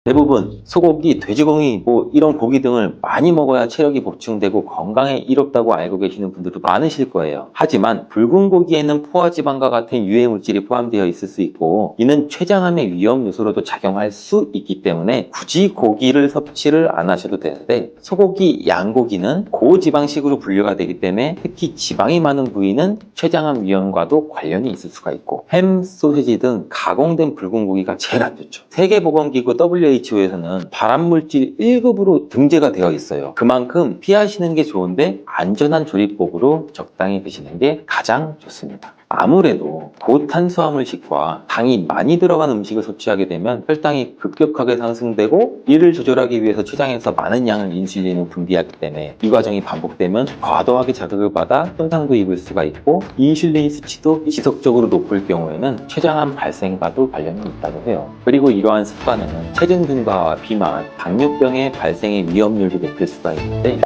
대부분 소고기, 돼지고기, 이런 고기 등을 많이 먹어야 체력이 보충되고 건강에 이롭다고 알고 계시는 분들도 많으실 거예요. 하지만 붉은 고기에는 포화지방과 같은 유해 물질이 포함되어 있을 수 있고, 이는 췌장암의 위험 요소로도 작용할 수 있기 때문에 굳이 고기를 섭취를 안 하셔도 되는데, 소고기, 양고기는 고지방식으로 분류가 되기 때문에 특히 지방이 많은 부위는 췌장암 위험과도 관련이 있을 수가 있고, 햄, 소시지 등 가공된 붉은 고기가 제일 안 좋죠. 세계보건기구 WHO에서는 발암물질 1급으로 등재가 되어 있어요. 그만큼 피하시는 게 좋은데 안전한 조리법으로 적당히 드시는 게 가장 좋습니다. 아무래도 고탄수화물식과 당이 많이 들어간 음식을 섭취하게 되면 혈당이 급격하게 상승되고, 이를 조절하기 위해서 췌장에서 많은 양의 인슐린을 분비하기 때문에 이 과정이 반복되면 과도하게 자극을 받아 손상도 입을 수가 있고, 인슐린 수치도 지속적으로 높을 경우에는 췌장암 발생과도 관련이 있다고 해요. 그리고 이러한 습관은 체중 증가와 비만, 당뇨병의 발생의 위험률도 높일 수가 있는데,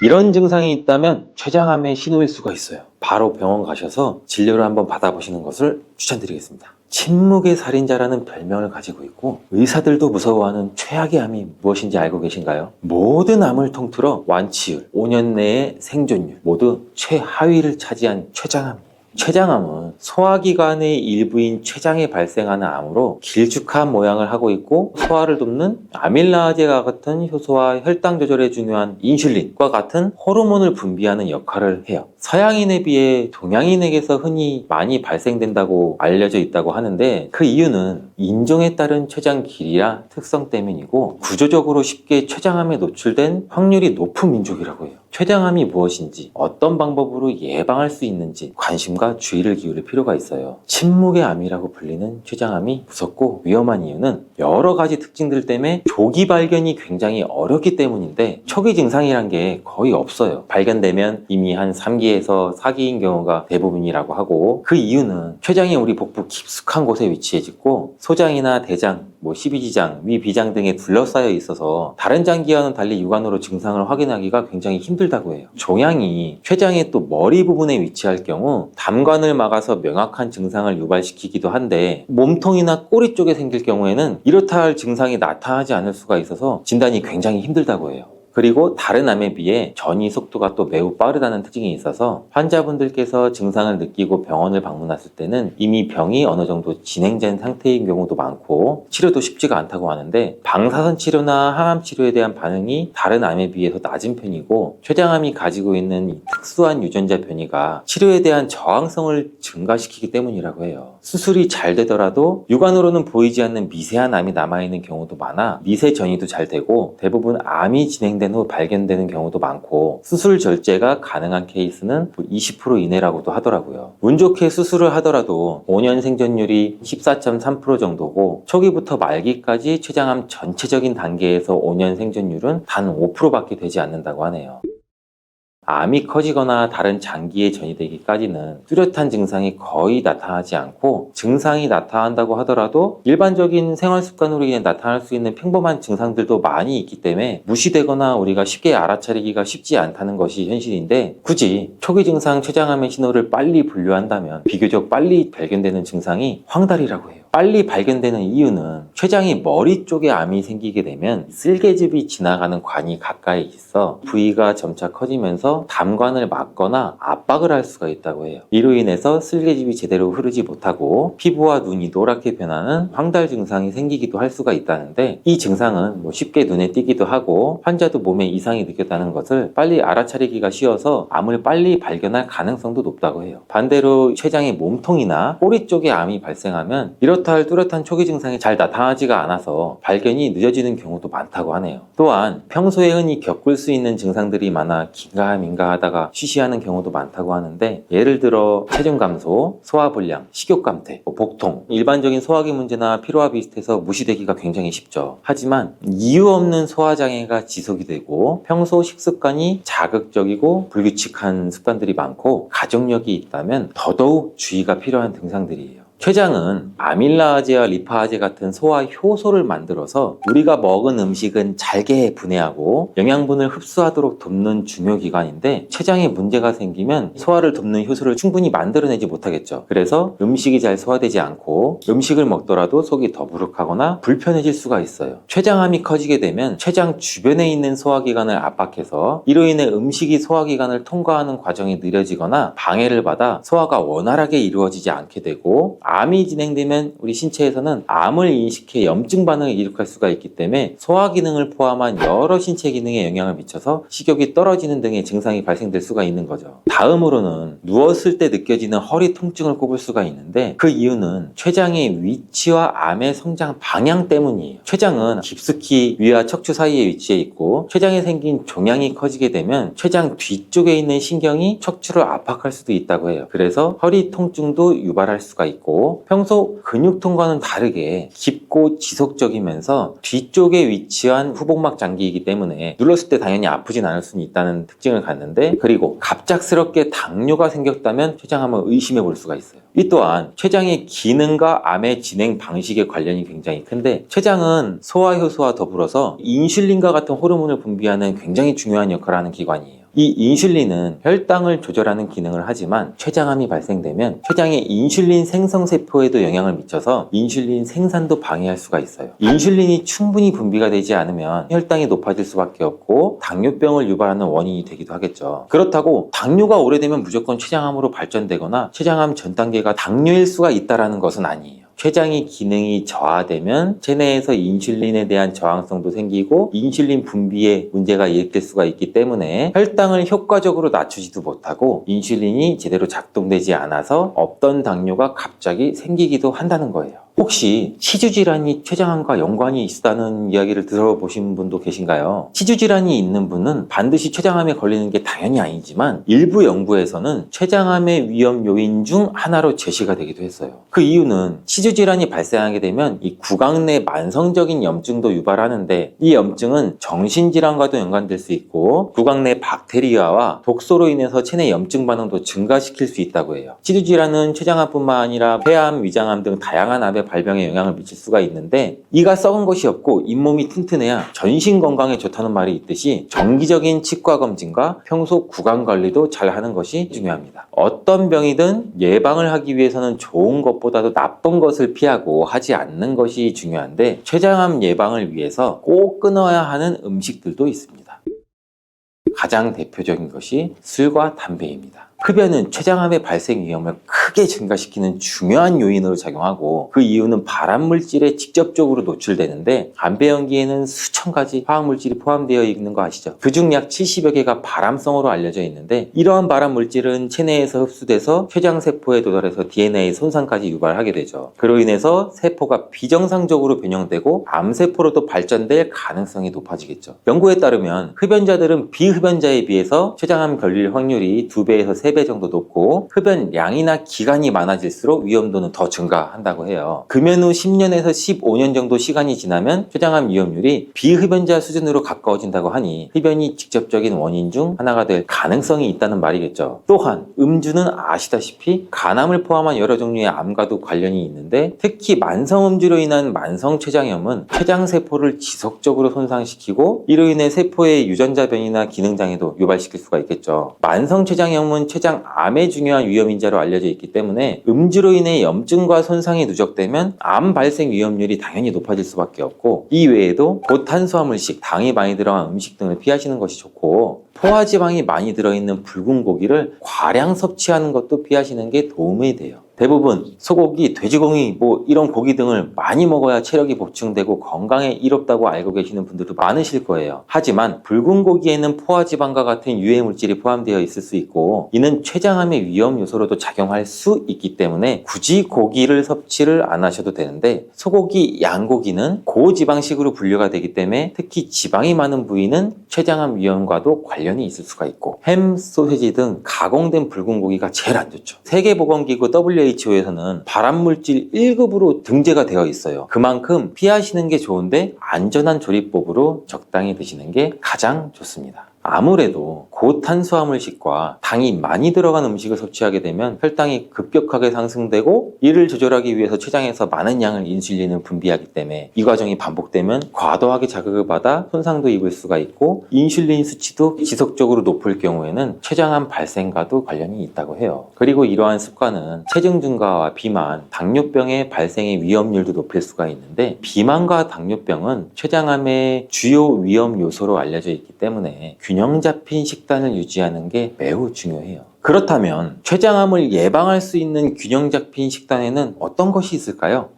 이런 증상이 있다면 췌장암의 신호일 수가 있어요. 바로 병원 가셔서 진료를 한번 받아보시는 것을 추천드리겠습니다. 침묵의 살인자라는 별명을 가지고 있고, 의사들도 무서워하는 최악의 암이 무엇인지 알고 계신가요? 모든 암을 통틀어 완치율, 5년 내의 생존율 모두 최하위를 차지한 췌장암. 췌장암은 소화기관의 일부인 췌장에 발생하는 암으로 길쭉한 모양을 하고 있고, 소화를 돕는 아밀라제와 같은 효소와 혈당 조절에 중요한 인슐린과 같은 호르몬을 분비하는 역할을 해요. 서양인에 비해 동양인에게서 흔히 많이 발생된다고 알려져 있다고 하는데, 그 이유는 인종에 따른 췌장 길이와 특성 때문이고, 구조적으로 쉽게 췌장암에 노출된 확률이 높은 민족이라고 해요. 췌장암이 무엇인지, 어떤 방법으로 예방할 수 있는지 관심과 주의를 기울일 필요가 있어요. 침묵의 암이라고 불리는 췌장암이 무섭고 위험한 이유는 여러 가지 특징들 때문에 조기 발견이 굉장히 어렵기 때문인데, 초기 증상이란 게 거의 없어요. 발견되면 이미 한 3기에서 4기인 경우가 대부분이라고 하고, 그 이유는 췌장이 우리 복부 깊숙한 곳에 위치해 있고, 소장이나 대장, 십이지장, 위비장 등에 둘러싸여 있어서 다른 장기와는 달리 육안으로 증상을 확인하기가 굉장히 힘들다고 해요. 종양이 췌장의 또 머리 부분에 위치할 경우 담관을 막아서 명확한 증상을 유발시키기도 한데, 몸통이나 꼬리 쪽에 생길 경우에는 이렇다 할 증상이 나타나지 않을 수가 있어서 진단이 굉장히 힘들다고 해요. 그리고 다른 암에 비해 전이 속도가 또 매우 빠르다는 특징이 있어서 환자분들께서 증상을 느끼고 병원을 방문했을 때는 이미 병이 어느 정도 진행된 상태인 경우도 많고, 치료도 쉽지가 않다고 하는데, 방사선 치료나 항암 치료에 대한 반응이 다른 암에 비해서 낮은 편이고, 췌장암이 가지고 있는 이 특수한 유전자 변이가 치료에 대한 저항성을 증가시키기 때문이라고 해요. 수술이 잘 되더라도 육안으로는 보이지 않는 미세한 암이 남아있는 경우도 많아 미세 전이도 잘 되고, 대부분 암이 진행된 후 발견되는 경우도 많고, 수술 절제가 가능한 케이스는 20% 이내라고도 하더라고요. 운 좋게 수술을 하더라도 5년 생존율이 14.3% 정도고, 초기부터 말기까지 췌장암 전체적인 단계에서 5년 생존율은 단 5%밖에 되지 않는다고 하네요. 암이 커지거나 다른 장기에 전이되기까지는 뚜렷한 증상이 거의 나타나지 않고, 증상이 나타난다고 하더라도 일반적인 생활 습관으로 인해 나타날 수 있는 평범한 증상들도 많이 있기 때문에 무시되거나 우리가 쉽게 알아차리기가 쉽지 않다는 것이 현실인데, 굳이 초기 증상 췌장암의 신호를 빨리 분류한다면 비교적 빨리 발견되는 증상이 황달이라고 해요. 빨리 발견되는 이유는 췌장이 머리 쪽에 암이 생기게 되면 쓸개즙이 지나가는 관이 가까이 있어 부위가 점차 커지면서 담관을 막거나 압박을 할 수가 있다고 해요. 이로 인해서 쓸개즙이 제대로 흐르지 못하고 피부와 눈이 노랗게 변하는 황달 증상이 생기기도 할 수가 있다는데, 이 증상은 쉽게 눈에 띄기도 하고 환자도 몸에 이상이 느꼈다는 것을 빨리 알아차리기가 쉬워서 암을 빨리 발견할 가능성도 높다고 해요. 반대로 췌장의 몸통이나 꼬리 쪽에 암이 발생하면 이렇다 할 뚜렷한 초기 증상이 잘 나타나지가 않아서 발견이 늦어지는 경우도 많다고 하네요. 또한 평소에 흔히 겪을 수 있는 증상들이 많아 긴가민가 하다가 쉬쉬하는 경우도 많다고 하는데, 예를 들어 체중 감소, 소화불량, 식욕감퇴, 복통, 일반적인 소화기 문제나 피로와 비슷해서 무시되기가 굉장히 쉽죠. 하지만 이유 없는 소화장애가 지속이 되고, 평소 식습관이 자극적이고 불규칙한 습관들이 많고, 가족력이 있다면 더더욱 주의가 필요한 증상들이에요. 췌장은 아밀라아제와 리파아제 같은 소화 효소를 만들어서 우리가 먹은 음식은 잘게 분해하고 영양분을 흡수하도록 돕는 중요 기관인데, 췌장에 문제가 생기면 소화를 돕는 효소를 충분히 만들어내지 못하겠죠. 그래서 음식이 잘 소화되지 않고 음식을 먹더라도 속이 더부룩하거나 불편해질 수가 있어요. 췌장암이 커지게 되면 췌장 주변에 있는 소화기관을 압박해서 이로 인해 음식이 소화기관을 통과하는 과정이 느려지거나 방해를 받아 소화가 원활하게 이루어지지 않게 되고, 암이 진행되면 우리 신체에서는 암을 인식해 염증 반응을 일으킬 수가 있기 때문에 소화 기능을 포함한 여러 신체 기능에 영향을 미쳐서 식욕이 떨어지는 등의 증상이 발생될 수가 있는 거죠. 다음으로는 누웠을 때 느껴지는 허리 통증을 꼽을 수가 있는데, 그 이유는 췌장의 위치와 암의 성장 방향 때문이에요. 췌장은 깊숙이 위와 척추 사이에 위치해 있고, 췌장에 생긴 종양이 커지게 되면 췌장 뒤쪽에 있는 신경이 척추를 압박할 수도 있다고 해요. 그래서 허리 통증도 유발할 수가 있고, 평소 근육통과는 다르게 깊고 지속적이면서 뒤쪽에 위치한 후복막 장기이기 때문에 눌렀을 때 당연히 아프진 않을 수는 있다는 특징을 갖는데, 그리고 갑작스럽게 당뇨가 생겼다면 췌장암을 의심해 볼 수가 있어요. 이 또한 췌장의 기능과 암의 진행 방식의 관련이 굉장히 큰데, 췌장은 소화효소와 더불어서 인슐린과 같은 호르몬을 분비하는 굉장히 중요한 역할을 하는 기관이에요. 이 인슐린은 혈당을 조절하는 기능을 하지만 췌장암이 발생되면 췌장의 인슐린 생성세포에도 영향을 미쳐서 인슐린 생산도 방해할 수가 있어요. 인슐린이 충분히 분비가 되지 않으면 혈당이 높아질 수밖에 없고 당뇨병을 유발하는 원인이 되기도 하겠죠. 그렇다고 당뇨가 오래되면 무조건 췌장암으로 발전되거나 췌장암 전 단계가 당뇨일 수가 있다는 것은 아니에요. 췌장의 기능이 저하되면 체내에서 인슐린에 대한 저항성도 생기고 인슐린 분비에 문제가 일으킬 수가 있기 때문에 혈당을 효과적으로 낮추지도 못하고 인슐린이 제대로 작동되지 않아서 없던 당뇨가 갑자기 생기기도 한다는 거예요. 혹시 치주질환이 췌장암과 연관이 있다는 이야기를 들어보신 분도 계신가요? 치주질환이 있는 분은 반드시 췌장암에 걸리는 게 당연히 아니지만 일부 연구에서는 췌장암의 위험 요인 중 하나로 제시가 되기도 했어요. 그 이유는 치주질환이 발생하게 되면 이 구강 내 만성적인 염증도 유발하는데, 이 염증은 정신질환과도 연관될 수 있고 구강 내 박테리아와 독소로 인해서 체내 염증 반응도 증가시킬 수 있다고 해요. 치주질환은 췌장암뿐만 아니라 폐암, 위장암 등 다양한 암의 발병에 영향을 미칠 수가 있는데, 이가 썩은 것이 없고 잇몸이 튼튼해야 전신 건강에 좋다는 말이 있듯이 정기적인 치과 검진과 평소 구강 관리도 잘 하는 것이 중요합니다. 어떤 병이든 예방을 하기 위해서는 좋은 것보다도 나쁜 것을 피하고 하지 않는 것이 중요한데, 췌장암 예방을 위해서 꼭 끊어야 하는 음식들도 있습니다. 가장 대표적인 것이 술과 담배입니다. 흡연은 췌장암의 발생 위험을 크게 증가시키는 중요한 요인으로 작용하고, 그 이유는 발암물질에 직접적으로 노출되는데, 담배 연기에는 수천 가지 화학물질이 포함되어 있는 거 아시죠? 그중 약 70여 개가 발암성으로 알려져 있는데, 이러한 발암물질은 체내에서 흡수돼서 췌장세포에 도달해서 DNA 손상까지 유발하게 되죠. 그로 인해서 세포가 비정상적으로 변형되고 암세포로도 발전될 가능성이 높아지겠죠. 연구에 따르면 흡연자들은 비흡연자에 비해서 췌장암 걸릴 확률이 2배에서 3배 정도 높고, 흡연량이나 기간이 많아질수록 위험도는 더 증가한다고 해요. 금연 후 10년에서 15년 정도 시간이 지나면 췌장암 위험률이 비흡연자 수준으로 가까워진다고 하니 흡연이 직접적인 원인 중 하나가 될 가능성이 있다는 말이겠죠. 또한 음주는 아시다시피 간암을 포함한 여러 종류의 암과도 관련이 있는데, 특히 만성 음주로 인한 만성 췌장염은 췌장세포를 지속적으로 손상시키고 이로 인해 세포의 유전자변이나 기능장애도 유발시킬 수가 있겠죠. 만성 췌장염은 췌장암의 중요한 위험인자로 알려져 있기 때문에 음주로 인해 염증과 손상이 누적되면 암 발생 위험률이 당연히 높아질 수밖에 없고, 이 외에도 고탄수화물식, 당이 많이 들어간 음식 등을 피하시는 것이 좋고, 포화지방이 많이 들어있는 붉은 고기를 과량 섭취하는 것도 피하시는 게 도움이 돼요. 대부분 소고기, 돼지고기 이런 고기 등을 많이 먹어야 체력이 보충되고 건강에 이롭다고 알고 계시는 분들도 많으실 거예요. 하지만 붉은 고기에는 포화지방과 같은 유해물질이 포함되어 있을 수 있고, 이는 췌장암의 위험 요소로도 작용할 수 있기 때문에 굳이 고기를 섭취를 안 하셔도 되는데, 소고기, 양고기는 고지방식으로 분류가 되기 때문에 특히 지방이 많은 부위는 췌장암 위험과도 관련이 있을 수가 있고, 햄, 소세지 등 가공된 붉은 고기가 제일 안 좋죠. 세계보건기구 WHO에서는 발암물질 1급으로 등재가 되어 있어요. 그만큼 피하시는 게 좋은데 안전한 조리법으로 적당히 드시는 게 가장 좋습니다. 아무래도 고탄수화물식과 당이 많이 들어간 음식을 섭취하게 되면 혈당이 급격하게 상승되고 이를 조절하기 위해서 췌장에서 많은 양의 인슐린을 분비하기 때문에 이 과정이 반복되면 과도하게 자극을 받아 손상도 입을 수가 있고 인슐린 수치도 지속적으로 높을 경우에는 췌장암 발생과도 관련이 있다고 해요. 그리고 이러한 습관은 체중 증가와 비만, 당뇨병의 발생의 위험률도 높일 수가 있는데 비만과 당뇨병은 췌장암의 주요 위험 요소로 알려져 있기 때문에 균형 잡힌 식단을 유지하는 게 매우 중요해요. 그렇다면 췌장암을 예방할 수 있는 균형 잡힌 식단에는 어떤 것이 있을까요?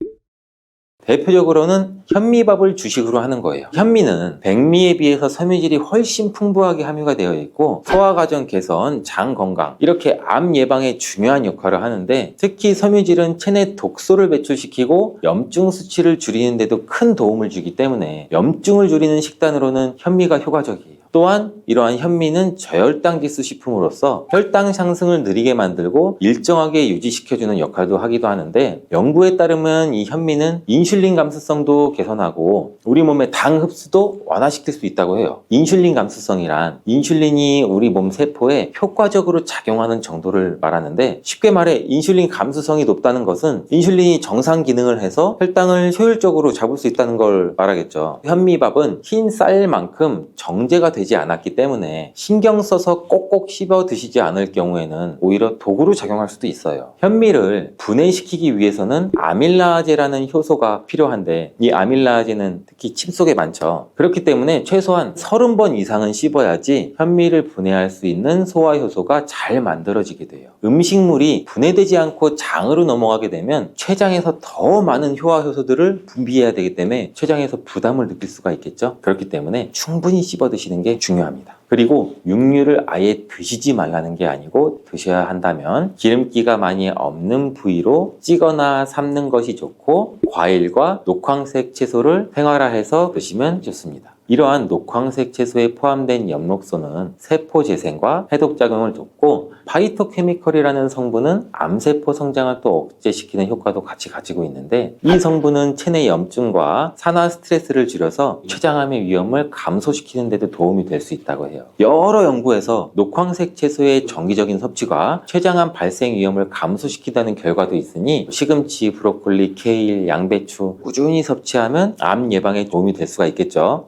대표적으로는 현미밥을 주식으로 하는 거예요. 현미는 백미에 비해서 섬유질이 훨씬 풍부하게 함유가 되어 있고 소화과정 개선, 장 건강 이렇게 암 예방에 중요한 역할을 하는데 특히 섬유질은 체내 독소를 배출시키고 염증 수치를 줄이는 데도 큰 도움을 주기 때문에 염증을 줄이는 식단으로는 현미가 효과적이에요. 또한 이러한 현미는 저혈당 지수 식품으로서 혈당 상승을 느리게 만들고 일정하게 유지시켜주는 역할도 하기도 하는데 연구에 따르면 이 현미는 인슐린 감수성도 개선하고 우리 몸의 당 흡수도 완화시킬 수 있다고 해요. 인슐린 감수성이란 인슐린이 우리 몸 세포에 효과적으로 작용하는 정도를 말하는데 쉽게 말해 인슐린 감수성이 높다는 것은 인슐린이 정상 기능을 해서 혈당을 효율적으로 잡을 수 있다는 걸 말하겠죠. 현미밥은 흰 쌀만큼 정제가 되지 않았기 때문에 신경 써서 꼭꼭 씹어 드시지 않을 경우에는 오히려 독으로 작용할 수도 있어요. 현미를 분해시키기 위해서는 아밀라아제라는 효소가 필요한데 이 아밀라아제는 특히 침 속에 많죠. 그렇기 때문에 최소한 30번 이상은 씹어야지 현미를 분해할 수 있는 소화 효소가 잘 만들어지게 돼요. 음식물이 분해되지 않고 장으로 넘어가게 되면 췌장에서 더 많은 효화 효소들을 분비해야 되기 때문에 췌장에서 부담을 느낄 수가 있겠죠. 그렇기 때문에 충분히 씹어 드시는 게 중요합니다. 그리고 육류를 아예 드시지 말라는 게 아니고 드셔야 한다면 기름기가 많이 없는 부위로 찌거나 삶는 것이 좋고 과일과 녹황색 채소를 생활화해서 드시면 좋습니다. 이러한 녹황색 채소에 포함된 엽록소는 세포 재생과 해독작용을 돕고 파이토케미컬이라는 성분은 암세포 성장을 또 억제시키는 효과도 같이 가지고 있는데 이 성분은 체내 염증과 산화 스트레스를 줄여서 췌장암의 위험을 감소시키는 데도 도움이 될 수 있다고 해요. 여러 연구에서 녹황색 채소의 정기적인 섭취가 췌장암 발생 위험을 감소시킨다는 결과도 있으니 시금치, 브로콜리, 케일, 양배추 꾸준히 섭취하면 암 예방에 도움이 될 수가 있겠죠.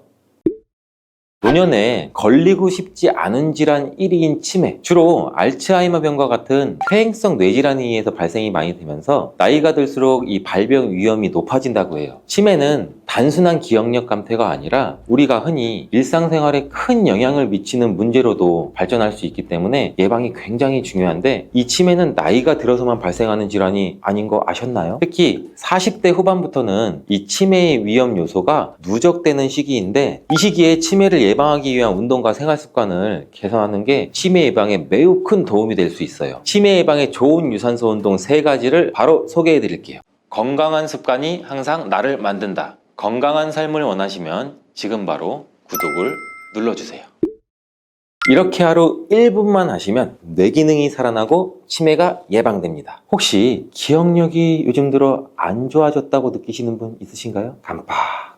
노년에 걸리고 싶지 않은 질환 1위인 치매, 주로 알츠하이머병과 같은 퇴행성 뇌질환에 의해서 발생이 많이 되면서 나이가 들수록 이 발병 위험이 높아진다고 해요. 치매는 단순한 기억력 감퇴가 아니라 우리가 흔히 일상생활에 큰 영향을 미치는 문제로도 발전할 수 있기 때문에 예방이 굉장히 중요한데 이 치매는 나이가 들어서만 발생하는 질환이 아닌 거 아셨나요? 특히 40대 후반부터는 이 치매의 위험 요소가 누적되는 시기인데 이 시기에 치매를 예방하기 위한 운동과 생활 습관을 개선하는 게 치매 예방에 매우 큰 도움이 될 수 있어요. 치매 예방에 좋은 유산소 운동 3가지를 바로 소개해 드릴게요. 건강한 습관이 항상 나를 만든다. 건강한 삶을 원하시면 지금 바로 구독을 눌러주세요. 이렇게 하루 1분만 하시면 뇌 기능이 살아나고 치매가 예방됩니다. 혹시 기억력이 요즘 들어 안 좋아졌다고 느끼시는 분 있으신가요?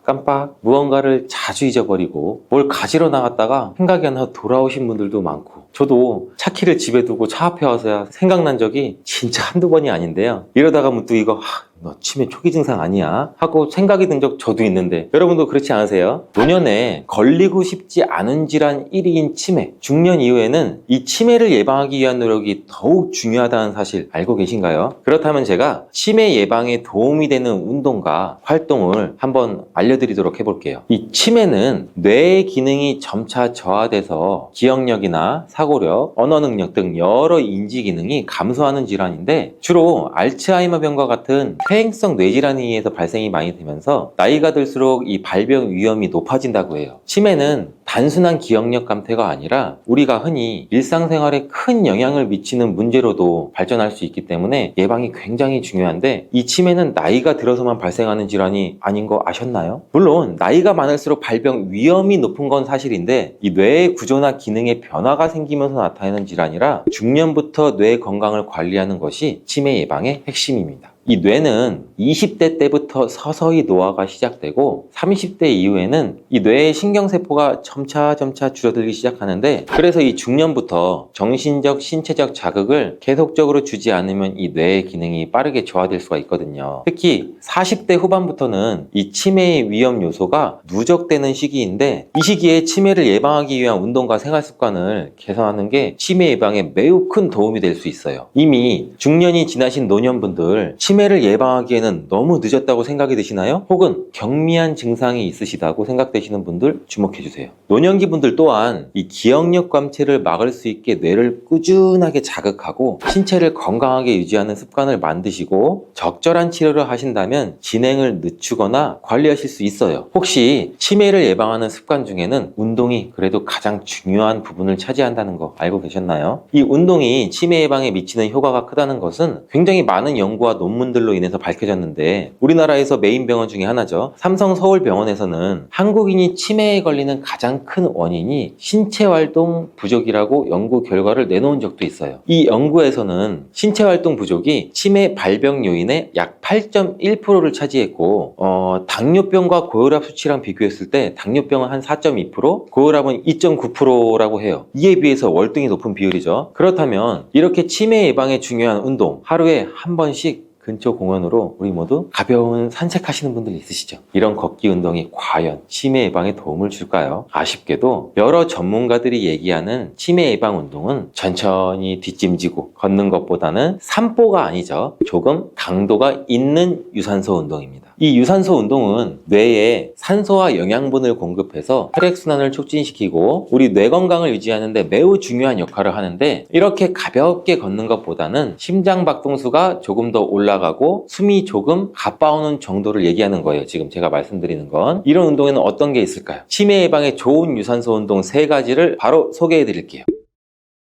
깜빡 무언가를 자주 잊어버리고 뭘 가지러 나갔다가 생각이 안 나서 돌아오신 분들도 많고 저도 차 키를 집에 두고 차 앞에 와서야 생각난 적이 진짜 한두 번이 아닌데요. 이러다가 문득 이거 너 치매 초기 증상 아니야? 하고 생각이 든 적 저도 있는데 여러분도 그렇지 않으세요? 노년에 걸리고 싶지 않은 질환 1위인 치매, 중년 이후에는 이 치매를 예방하기 위한 노력이 더욱 중요하다는 사실 알고 계신가요? 그렇다면 제가 치매 예방에 도움이 되는 운동과 활동을 한번 알려드리도록 해볼게요. 이 치매는 뇌의 기능이 점차 저하돼서 기억력이나 사고력, 언어 능력 등 여러 인지 기능이 감소하는 질환인데 주로 알츠하이머병과 같은 퇴행성 뇌질환에 의해서 발생이 많이 되면서 나이가 들수록 이 발병 위험이 높아진다고 해요. 치매는 단순한 기억력 감퇴가 아니라 우리가 흔히 일상생활에 큰 영향을 미치는 문제로도 발전할 수 있기 때문에 예방이 굉장히 중요한데 이 치매는 나이가 들어서만 발생하는 질환이 아닌 거 아셨나요? 물론 나이가 많을수록 발병 위험이 높은 건 사실인데 이 뇌의 구조나 기능에 변화가 생기면서 나타나는 질환이라 중년부터 뇌 건강을 관리하는 것이 치매 예방의 핵심입니다. 이 뇌는 20대 때부터 서서히 노화가 시작되고 30대 이후에는 이 뇌의 신경세포가 점차 줄어들기 시작하는데, 그래서 이 중년부터 정신적, 신체적 자극을 계속적으로 주지 않으면 이 뇌의 기능이 빠르게 저하될 수가 있거든요. 특히 40대 후반부터는 이 치매의 위험 요소가 누적되는 시기인데, 이 시기에 치매를 예방하기 위한 운동과 생활 습관을 개선하는 게 치매 예방에 매우 큰 도움이 될 수 있어요. 이미 중년이 지나신 노년분들, 치매를 예방하기에는 너무 늦었다고 생각이 드시나요? 혹은 경미한 증상이 있으시다고 생각되시는 분들 주목해주세요. 노년기 분들 또한 이 기억력 감퇴를 막을 수 있게 뇌를 꾸준하게 자극하고 신체를 건강하게 유지하는 습관을 만드시고 적절한 치료를 하신다면 진행을 늦추거나 관리하실 수 있어요. 혹시 치매를 예방하는 습관 중에는 운동이 그래도 가장 중요한 부분을 차지한다는 거 알고 계셨나요? 이 운동이 치매 예방에 미치는 효과가 크다는 것은 굉장히 많은 연구와 논문들로 인해서 밝혀졌는데, 우리나라에서 메인 병원 중에 하나죠. 삼성서울병원에서는 한국인이 치매에 걸리는 가장 큰 원인이 신체활동 부족이라고 연구 결과를 내놓은 적도 있어요. 이 연구에서는 신체활동 부족이 치매 발병 요인의 약 8.1%를 차지했고, 당뇨병과 고혈압 수치랑 비교했을 때 당뇨병은 한 4.2%, 고혈압은 2.9%라고 해요. 이에 비해서 월등히 높은 비율이죠. 그렇다면 이렇게 치매 예방에 중요한 운동, 하루에 한 번씩 근처 공원으로 우리 모두 가벼운 산책하시는 분들 있으시죠? 이런 걷기 운동이 과연 치매 예방에 도움을 줄까요? 아쉽게도 여러 전문가들이 얘기하는 치매 예방 운동은 천천히 뒷짐지고 걷는 것보다는 산보가 아니죠. 조금 강도가 있는 유산소 운동입니다. 이 유산소 운동은 뇌에 산소와 영양분을 공급해서 혈액순환을 촉진시키고 우리 뇌 건강을 유지하는 데 매우 중요한 역할을 하는데, 이렇게 가볍게 걷는 것보다는 심장 박동수가 조금 더 올라가고 숨이 조금 가빠오는 정도를 얘기하는 거예요. 지금 제가 말씀드리는 건. 이런 운동에는 어떤 게 있을까요? 치매 예방에 좋은 유산소 운동 3가지를 바로 소개해 드릴게요.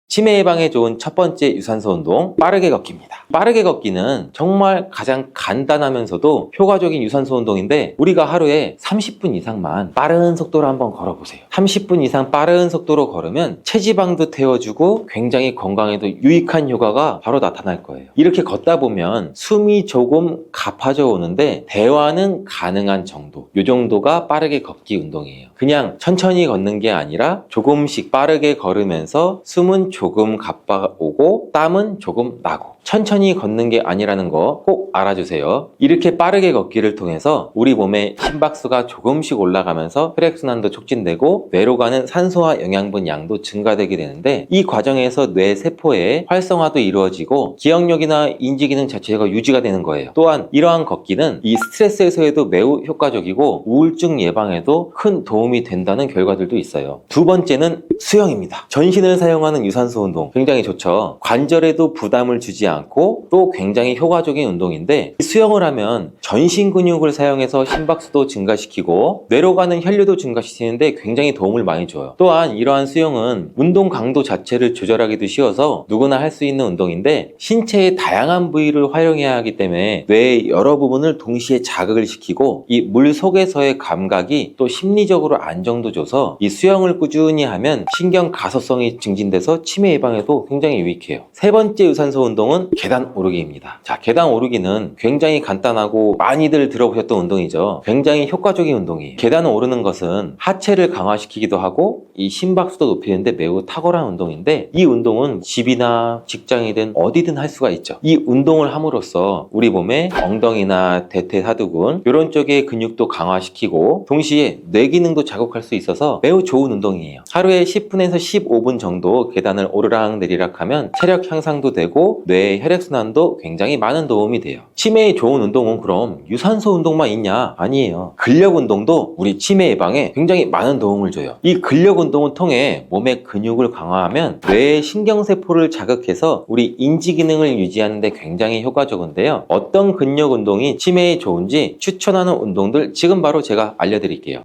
치매 예방에 좋은 첫 번째 유산소 운동, 빠르게 걷기입니다. 빠르게 걷기는 정말 가장 간단하면서도 효과적인 유산소 운동인데, 우리가 하루에 30분 이상만 빠른 속도로 한번 걸어보세요. 30분 이상 빠른 속도로 걸으면 체지방도 태워주고 굉장히 건강에도 유익한 효과가 바로 나타날 거예요. 이렇게 걷다 보면 숨이 조금 가파져 오는데 대화는 가능한 정도, 이 정도가 빠르게 걷기 운동이에요. 그냥 천천히 걷는 게 아니라 조금씩 빠르게 걸으면서 숨은 조금 가빠오고 땀은 조금 나고, 천천히 걷는 게 아니라는 거 꼭 알아주세요. 이렇게 빠르게 걷기를 통해서 우리 몸의 심박수가 조금씩 올라가면서 혈액순환도 촉진되고 뇌로 가는 산소와 영양분 양도 증가되게 되는데, 이 과정에서 뇌 세포의 활성화도 이루어지고 기억력이나 인지기능 자체가 유지가 되는 거예요. 또한 이러한 걷기는 이 스트레스 해소에도 매우 효과적이고 우울증 예방에도 큰 도움이 된다는 결과들도 있어요. 두 번째는 수영입니다. 전신을 사용하는 유산소 운동 굉장히 좋죠. 관절에도 부담을 주지 않고 또 굉장히 효과적인 운동인데, 수영을 하면 전신 근육을 사용해서 심박수도 증가시키고 뇌로 가는 혈류도 증가시키는데 굉장히 도움을 많이 줘요. 또한 이러한 수영은 운동 강도 자체를 조절하기도 쉬워서 누구나 할 수 있는 운동인데, 신체의 다양한 부위를 활용해야 하기 때문에 뇌의 여러 부분을 동시에 자극을 시키고 이 물 속에서의 감각이 또 심리적으로 안정도 줘서 이 수영을 꾸준히 하면 신경 가소성이 증진돼서 치매 예방에도 굉장히 유익해요. 세 번째 유산소 운동은 계단 오르기입니다. 자, 계단 오르기는 굉장히 간단하고 많이들 들어보셨던 운동이죠. 굉장히 효과적인 운동이에요. 계단을 오르는 것은 하체를 강화시키기도 하고 이 심박수도 높이는데 매우 탁월한 운동인데, 이 운동은 집이나 직장이든 어디든 할 수가 있죠. 이 운동을 함으로써 우리 몸의 엉덩이나 대퇴사두근 이런 쪽의 근육도 강화시키고 동시에 뇌 기능도 자극할 수 있어서 매우 좋은 운동이에요. 하루에 10분에서 15분 정도 계단을 오르락 내리락 하면 체력 향상도 되고 뇌의 혈액순환도 굉장히 많은 도움이 돼요. 치매에 좋은 운동은 그럼 유산소 운동만 있냐? 아니에요. 근력 운동도 우리 치매 예방에 굉장히 많은 도움을 줘요. 이 근력 운동을 통해 몸의 근육을 강화하면 뇌의 신경세포를 자극해서 우리 인지 기능을 유지하는 데 굉장히 효과적인데요. 어떤 근력 운동이 치매에 좋은지 추천하는 운동들 지금 바로 제가 알려드릴게요.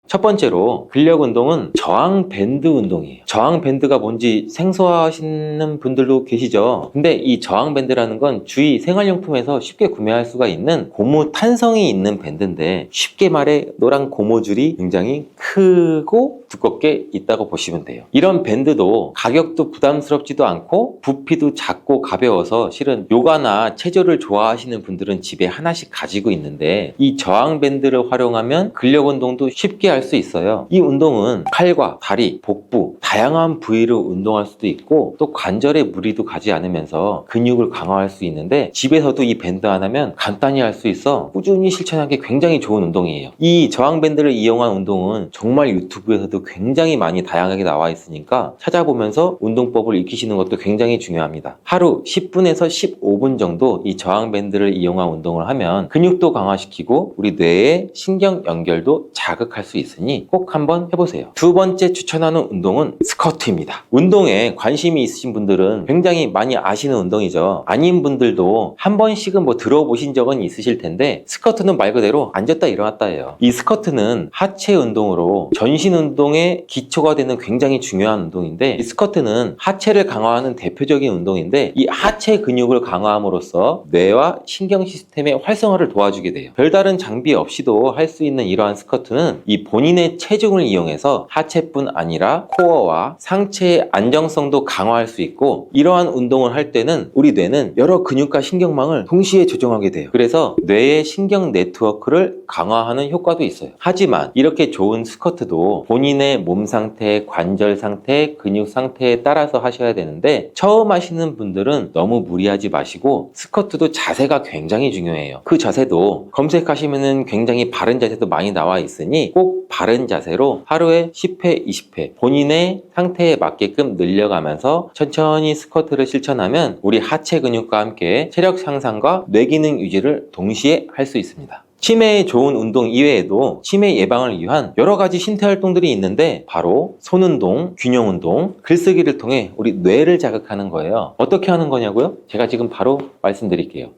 첫 번째로 근력 운동은 저항 밴드 운동이에요. 저항 밴드가 뭔지 생소하시는 분들도 계시죠. 근데 이 저항 밴드라는 건 주위 생활용품에서 쉽게 구매할 수가 있는 고무 탄성이 있는 밴드인데, 쉽게 말해 노란 고무줄이 굉장히 크고 두껍게 있다고 보시면 돼요. 이런 밴드도 가격도 부담스럽지도 않고 부피도 작고 가벼워서 실은 요가나 체조를 좋아하시는 분들은 집에 하나씩 가지고 있는데, 이 저항 밴드를 활용하면 근력 운동도 쉽게 할 할 수 있어요. 이 운동은 팔과 다리, 복부, 다양한 부위를 운동할 수도 있고 또 관절에 무리도 가지 않으면서 근육을 강화할 수 있는데 집에서도 이 밴드 하나면 간단히 할 수 있어 꾸준히 실천하기 굉장히 좋은 운동이에요. 이 저항밴드를 이용한 운동은 정말 유튜브에서도 굉장히 많이 다양하게 나와 있으니까 찾아보면서 운동법을 익히시는 것도 굉장히 중요합니다. 하루 10분에서 15분 정도 이 저항밴드를 이용한 운동을 하면 근육도 강화시키고 우리 뇌의 신경 연결도 자극할 수 있으니 꼭 한번 해보세요. 두 번째 추천하는 운동은 스쿼트입니다. 운동에 관심이 있으신 분들은 굉장히 많이 아시는 운동이죠. 아닌 분들도 한 번씩은 뭐 들어보신 적은 있으실 텐데 스쿼트는 말 그대로 앉았다 일어났다예요. 이 스쿼트는 하체 운동으로 전신 운동의 기초가 되는 굉장히 중요한 운동인데 이 스쿼트는 하체를 강화하는 대표적인 운동인데 이 하체 근육을 강화함으로써 뇌와 신경 시스템의 활성화를 도와주게 돼요. 별다른 장비 없이도 할 수 있는 이러한 스쿼트는 이 본인의 체중을 이용해서 하체뿐 아니라 코어와 상체의 안정성도 강화할 수 있고 이러한 운동을 할 때는 우리 뇌는 여러 근육과 신경망을 동시에 조정하게 돼요. 그래서 뇌의 신경 네트워크를 강화하는 효과도 있어요. 하지만 이렇게 좋은 스쿼트도 본인의 몸 상태, 관절 상태, 근육 상태에 따라서 하셔야 되는데 처음 하시는 분들은 너무 무리하지 마시고 스쿼트도 자세가 굉장히 중요해요. 그 자세도 검색하시면은 굉장히 바른 자세도 많이 나와 있으니 꼭 바른 자세로 하루에 10회, 20회 본인의 상태에 맞게끔 늘려가면서 천천히 스쿼트를 실천하면 우리 하체 근육과 함께 체력 향상과 뇌기능 유지를 동시에 할 수 있습니다. 치매에 좋은 운동 이외에도 치매 예방을 위한 여러 가지 신체 활동들이 있는데 바로 손운동, 균형운동, 글쓰기를 통해 우리 뇌를 자극하는 거예요. 어떻게 하는 거냐고요? 제가 지금 바로 말씀드릴게요.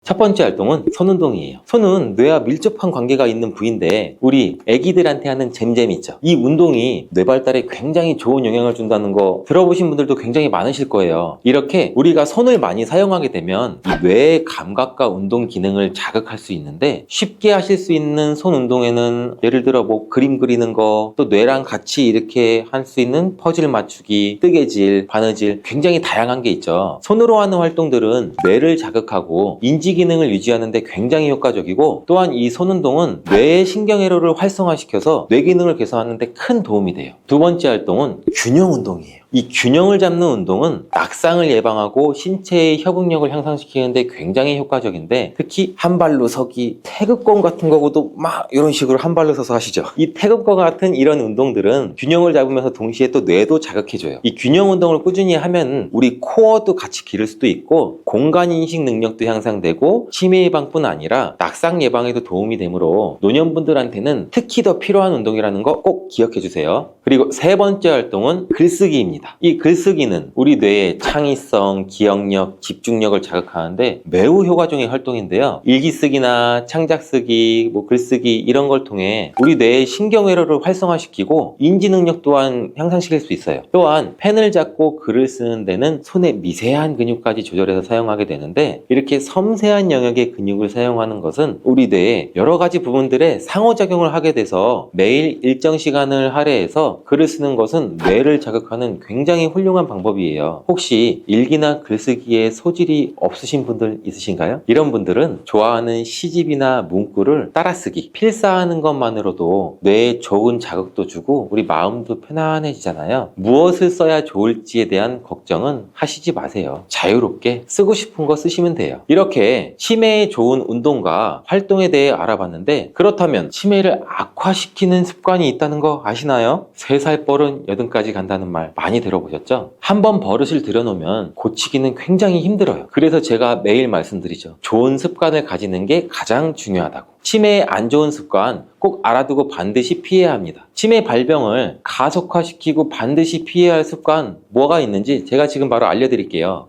첫 번째 활동은 손운동이에요. 손은 뇌와 밀접한 관계가 있는 부위인데 우리 애기들한테 하는 잼잼 있죠. 이 운동이 뇌 발달에 굉장히 좋은 영향을 준다는 거 들어보신 분들도 굉장히 많으실 거예요. 이렇게 우리가 손을 많이 사용하게 되면 이 뇌의 감각과 운동 기능을 자극할 수 있는데 쉽게 하실 수 있는 손 운동에는 예를 들어 뭐 그림 그리는 거, 또 뇌랑 같이 이렇게 할 수 있는 퍼즐 맞추기, 뜨개질, 바느질 굉장히 다양한 게 있죠. 손으로 하는 활동들은 뇌를 자극하고 인지 기능을 유지하는 데 굉장히 효과적이고 또한 이 손운동은 뇌의 신경회로를 활성화시켜서 뇌 기능을 개선하는 데 큰 도움이 돼요. 두 번째 활동은 균형 운동이에요. 이 균형을 잡는 운동은 낙상을 예방하고 신체의 협응력을 향상시키는데 굉장히 효과적인데 특히 한 발로 서기, 태극권 같은 거고도 막 이런 식으로 한 발로 서서 하시죠. 이 태극권 같은 이런 운동들은 균형을 잡으면서 동시에 또 뇌도 자극해줘요. 이 균형 운동을 꾸준히 하면 우리 코어도 같이 기를 수도 있고 공간인식 능력도 향상되고 치매 예방뿐 아니라 낙상 예방에도 도움이 되므로 노년분들한테는 특히 더 필요한 운동이라는 거 꼭 기억해 주세요. 그리고 세 번째 활동은 글쓰기입니다. 이 글쓰기는 우리 뇌의 창의성, 기억력, 집중력을 자극하는데 매우 효과적인 활동인데요. 일기쓰기나 창작쓰기, 글쓰기 이런 걸 통해 우리 뇌의 신경회로를 활성화시키고 인지능력 또한 향상시킬 수 있어요. 또한 펜을 잡고 글을 쓰는 데는 손의 미세한 근육까지 조절해서 사용하게 되는데 이렇게 섬세한 영역의 근육을 사용하는 것은 우리 뇌의 여러 가지 부분들에 상호작용을 하게 돼서 매일 일정 시간을 할애해서 글을 쓰는 것은 뇌를 자극하는 굉장히 훌륭한 방법이에요. 혹시 일기나 글쓰기에 소질이 없으신 분들 있으신가요? 이런 분들은 좋아하는 시집이나 문구를 따라쓰기, 필사하는 것만으로도 뇌에 좋은 자극도 주고 우리 마음도 편안해지잖아요. 무엇을 써야 좋을지에 대한 걱정은 하시지 마세요. 자유롭게 쓰고 싶은 거 쓰시면 돼요. 이렇게 치매에 좋은 운동과 활동에 대해 알아봤는데 그렇다면 치매를 악화시키는 습관이 있다는 거 아시나요? 3살 뻘은 8까지 간다는 말 많이 들어보셨죠? 한번 버릇을 들여놓으면 고치기는 굉장히 힘들어요. 그래서 제가 매일 말씀드리죠. 좋은 습관을 가지는 게 가장 중요하다고. 치매의 안 좋은 습관 꼭 알아두고 반드시 피해야 합니다. 치매 발병을 가속화시키고 반드시 피해야 할 습관 뭐가 있는지 제가 지금 바로 알려드릴게요.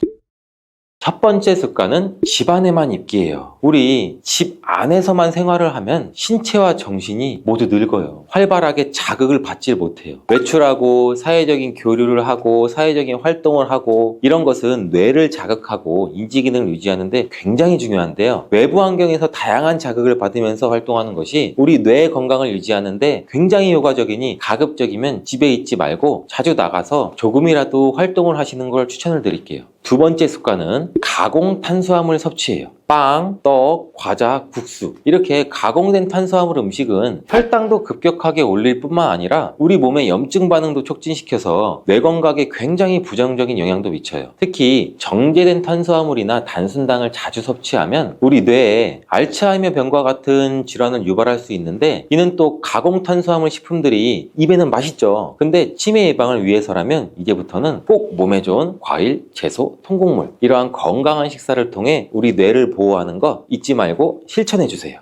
첫 번째 습관은 집 안에만 있기예요. 우리 집 안에서만 생활을 하면 신체와 정신이 모두 늙어요. 활발하게 자극을 받질 못해요. 외출하고 사회적인 교류를 하고 사회적인 활동을 하고 이런 것은 뇌를 자극하고 인지기능을 유지하는 데 굉장히 중요한데요. 외부 환경에서 다양한 자극을 받으면서 활동하는 것이 우리 뇌 건강을 유지하는 데 굉장히 효과적이니 가급적이면 집에 있지 말고 자주 나가서 조금이라도 활동을 하시는 걸 추천을 드릴게요. 두 번째 습관은 가공 탄수화물 섭취예요. 빵, 떡, 과자, 국수 이렇게 가공된 탄수화물 음식은 혈당도 급격하게 올릴 뿐만 아니라 우리 몸의 염증 반응도 촉진시켜서 뇌 건강에 굉장히 부정적인 영향도 미쳐요. 특히 정제된 탄수화물이나 단순당을 자주 섭취하면 우리 뇌에 알츠하이머 병과 같은 질환을 유발할 수 있는데, 이는 또 가공 탄수화물 식품들이 입에는 맛있죠. 근데 치매 예방을 위해서라면 이제부터는 꼭 몸에 좋은 과일, 채소, 통곡물 이러한 건강한 식사를 통해 우리 뇌를 보호하는 거 잊지 말고 실천해 주세요.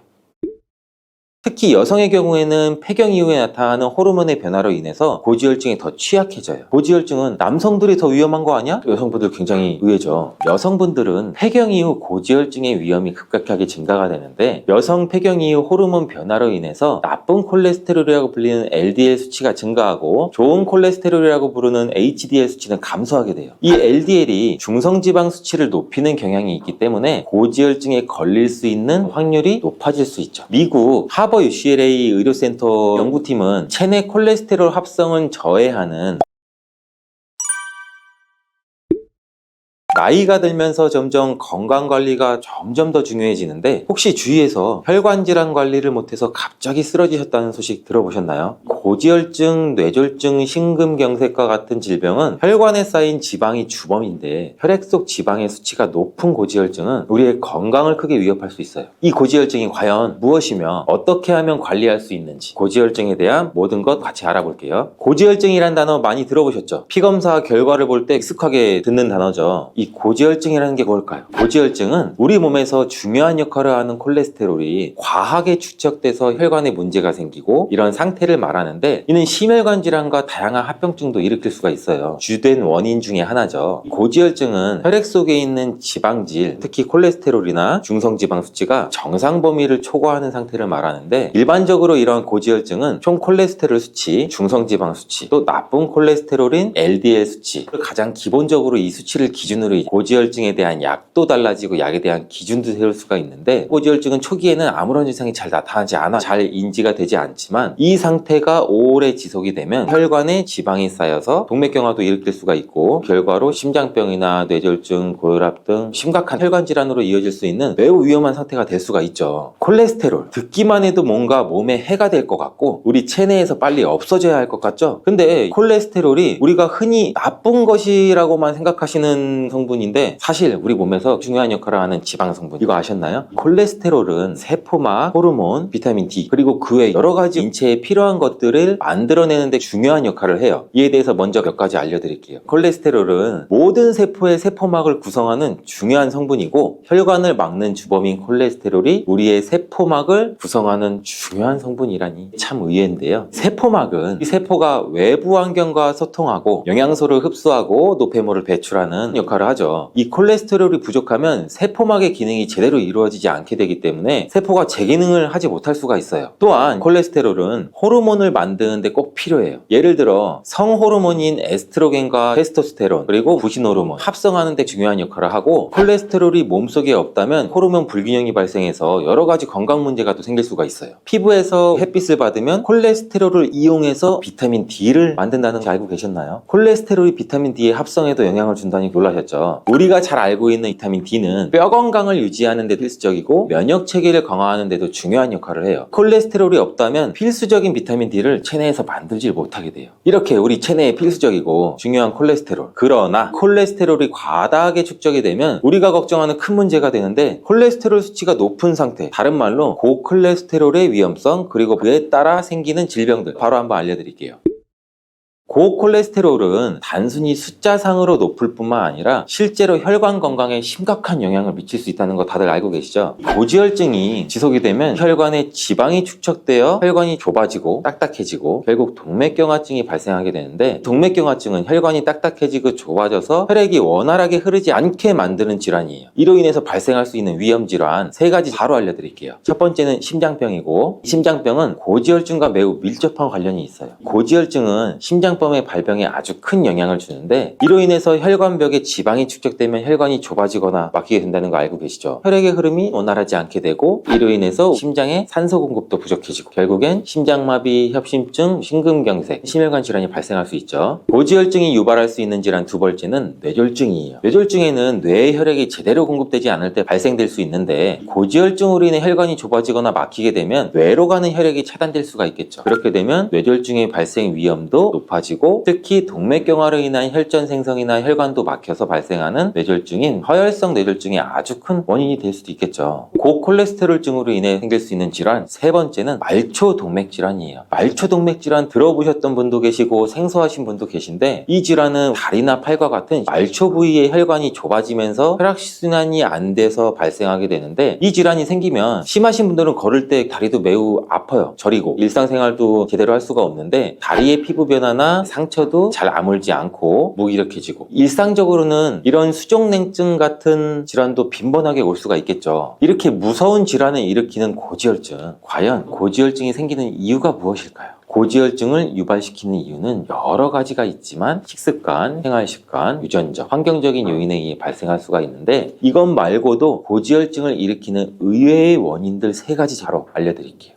특히 여성의 경우에는 폐경 이후에 나타나는 호르몬의 변화로 인해서 고지혈증이 더 취약해져요. 고지혈증은 남성들이 더 위험한 거 아니야? 여성분들 굉장히 의외죠. 여성분들은 폐경 이후 고지혈증의 위험이 급격하게 증가가 되는데, 여성 폐경 이후 호르몬 변화로 인해서 나쁜 콜레스테롤이라고 불리는 LDL 수치가 증가하고 좋은 콜레스테롤이라고 부르는 HDL 수치는 감소하게 돼요. 이 LDL이 중성지방 수치를 높이는 경향이 있기 때문에 고지혈증에 걸릴 수 있는 확률이 높아질 수 있죠. 미국 하버 UCLA 의료센터 연구팀은 체내 콜레스테롤 합성은 저해하는, 나이가 들면서 점점 건강관리가 점점 더 중요해지는데, 혹시 주위에서 혈관질환 관리를 못해서 갑자기 쓰러지셨다는 소식 들어보셨나요? 고지혈증, 뇌졸중, 심근경색과 같은 질병은 혈관에 쌓인 지방이 주범인데, 혈액 속 지방의 수치가 높은 고지혈증은 우리의 건강을 크게 위협할 수 있어요. 이 고지혈증이 과연 무엇이며 어떻게 하면 관리할 수 있는지, 고지혈증에 대한 모든 것 같이 알아볼게요. 고지혈증이란 단어 많이 들어보셨죠? 피검사 결과를 볼 때 익숙하게 듣는 단어죠. 이 고지혈증이라는 게 뭘까요? 고지혈증은 우리 몸에서 중요한 역할을 하는 콜레스테롤이 과하게 축적돼서 혈관에 문제가 생기고, 이런 상태를 말하는데, 이는 심혈관 질환과 다양한 합병증도 일으킬 수가 있어요. 주된 원인 중에 하나죠. 고지혈증은 혈액 속에 있는 지방질, 특히 콜레스테롤이나 중성지방 수치가 정상 범위를 초과하는 상태를 말하는데, 일반적으로 이러한 고지혈증은 총 콜레스테롤 수치, 중성지방 수치, 또 나쁜 콜레스테롤인 LDL 수치, 가장 기본적으로 이 수치를 기준으로 고지혈증에 대한 약도 달라지고 약에 대한 기준도 세울 수가 있는데, 고지혈증은 초기에는 아무런 증상이 잘 나타나지 않아 잘 인지가 되지 않지만, 이 상태가 오래 지속이 되면 혈관에 지방이 쌓여서 동맥경화도 일으킬 수가 있고, 결과로 심장병이나 뇌졸중, 고혈압 등 심각한 혈관 질환으로 이어질 수 있는 매우 위험한 상태가 될 수가 있죠. 콜레스테롤, 듣기만 해도 뭔가 몸에 해가 될 것 같고 우리 체내에서 빨리 없어져야 할 것 같죠? 근데 콜레스테롤이 우리가 흔히 나쁜 것이라고만 생각하시는 성분인데, 사실 우리 몸에서 중요한 역할을 하는 지방 성분, 이거 아셨나요? 콜레스테롤은 세포막, 호르몬, 비타민 D, 그리고 그 외 여러 가지 인체에 필요한 것들을 만들어내는 데 중요한 역할을 해요. 이에 대해서 먼저 몇 가지 알려드릴게요. 콜레스테롤은 모든 세포의 세포막을 구성하는 중요한 성분이고, 혈관을 막는 주범인 콜레스테롤이 우리의 세포막을 구성하는 중요한 성분이라니 참 의외인데요. 세포막은 이 세포가 외부 환경과 소통하고 영양소를 흡수하고 노폐물을 배출하는 역할을 하죠. 이 콜레스테롤이 부족하면 세포막의 기능이 제대로 이루어지지 않게 되기 때문에 세포가 제 기능을 하지 못할 수가 있어요. 또한 콜레스테롤은 호르몬을 만드는데 꼭 필요해요. 예를 들어 성호르몬인 에스트로겐과 테스토스테론, 그리고 부신 호르몬 합성하는 데 중요한 역할을 하고, 콜레스테롤이 몸속에 없다면 호르몬 불균형이 발생해서 여러 가지 건강 문제가 또 생길 수가 있어요. 피부에서 햇빛을 받으면 콜레스테롤을 이용해서 비타민 D를 만든다는 거 알고 계셨나요? 콜레스테롤이 비타민 D의 합성에도 영향을 준다니 놀라셨죠? 우리가 잘 알고 있는 비타민 D는 뼈 건강을 유지하는 데 필수적이고 면역 체계를 강화하는 데도 중요한 역할을 해요. 콜레스테롤이 없다면 필수적인 비타민 D를 체내에서 만들지 못하게 돼요. 이렇게 우리 체내에 필수적이고 중요한 콜레스테롤, 그러나 콜레스테롤이 과다하게 축적이 되면 우리가 걱정하는 큰 문제가 되는데, 콜레스테롤 수치가 높은 상태, 다른 말로 고콜레스테롤의 위험성, 그리고 그에 따라 생기는 질병들, 바로 한번 알려드릴게요. 고콜레스테롤은 단순히 숫자상으로 높을 뿐만 아니라 실제로 혈관 건강에 심각한 영향을 미칠 수 있다는 거 다들 알고 계시죠? 고지혈증이 지속이 되면 혈관에 지방이 축적되어 혈관이 좁아지고 딱딱해지고 결국 동맥경화증이 발생하게 되는데, 동맥경화증은 혈관이 딱딱해지고 좁아져서 혈액이 원활하게 흐르지 않게 만드는 질환이에요. 이로 인해서 발생할 수 있는 위험 질환 3가지 바로 알려드릴게요. 첫 번째는 심장병이고, 심장병은 고지혈증과 매우 밀접한 관련이 있어요. 고지혈증은 심장 심장병의 발병에 아주 큰 영향을 주는데, 이로 인해서 혈관벽에 지방이 축적되면 혈관이 좁아지거나 막히게 된다는 거 알고 계시죠? 혈액의 흐름이 원활하지 않게 되고, 이로 인해서 심장에 산소 공급도 부족해지고 결국엔 심장마비, 협심증, 심근경색, 심혈관 질환이 발생할 수 있죠. 고지혈증이 유발할 수 있는 질환 두 번째는 뇌졸중이에요. 뇌졸중에는 뇌의 혈액이 제대로 공급되지 않을 때 발생될 수 있는데, 고지혈증으로 인해 혈관이 좁아지거나 막히게 되면 뇌로 가는 혈액이 차단될 수가 있겠죠. 그렇게 되면 뇌졸중의 발생 위험도 높아지고, 특히 동맥경화로 인한 혈전 생성이나 혈관도 막혀서 발생하는 뇌졸중인 허혈성 뇌졸중의 아주 큰 원인이 될 수도 있겠죠. 고콜레스테롤증으로 인해 생길 수 있는 질환 세 번째는 말초동맥질환이에요. 말초동맥질환 들어보셨던 분도 계시고 생소하신 분도 계신데, 이 질환은 다리나 팔과 같은 말초 부위의 혈관이 좁아지면서 혈액순환이 안 돼서 발생하게 되는데, 이 질환이 생기면 심하신 분들은 걸을 때 다리도 매우 아파요. 저리고 일상생활도 제대로 할 수가 없는데, 다리의 피부 변화나 상처도 잘 아물지 않고 무기력해지고, 일상적으로는 이런 수족냉증 같은 질환도 빈번하게 올 수가 있겠죠. 이렇게 무서운 질환을 일으키는 고지혈증, 과연 고지혈증이 생기는 이유가 무엇일까요? 고지혈증을 유발시키는 이유는 여러 가지가 있지만 식습관, 생활습관, 유전적, 환경적인 요인에 의해 발생할 수가 있는데, 이것 말고도 고지혈증을 일으키는 의외의 원인들 세 가지 바로 알려드릴게요.